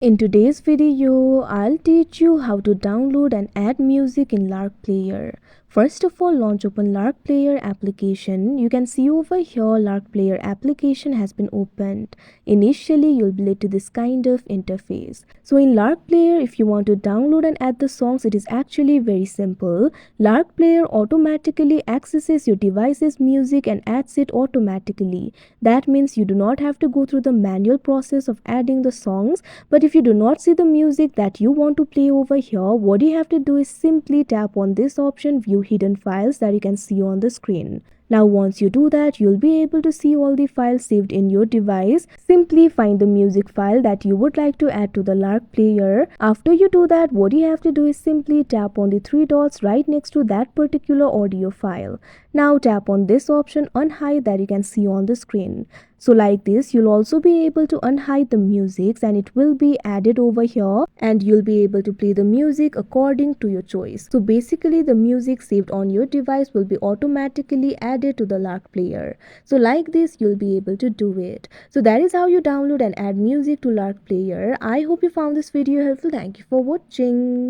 In today's video, I'll teach you how to download and add music in Lark Player. First of all, launch open Lark Player application. You can see over here Lark Player application has been opened. Initially, you'll be led to this kind of interface. So in Lark Player, if you want to download and add the songs, it is actually very simple. Lark Player automatically accesses your device's music and adds it automatically. That means you do not have to go through the manual process of adding the songs. But if you do not see the music that you want to play over here, what you have to do is simply tap on this option, view hidden files, that you can see on the screen. Now once you do that, you'll be able to see all the files saved in your device. Simply find the music file that you would like to add to the Lark Player. After you do that, what you have to do is simply tap on the three dots right next to that particular audio file. Now tap on this option, unhide, that you can see on the screen. So like this, you'll also be able to unhide the music and it will be added over here, and you'll be able to play the music according to your choice. So basically the music saved on your device will be automatically added to the Lark Player. So like this, you'll be able to do it. So that is how you download and add music to Lark Player. I hope you found this video helpful. Thank you for watching.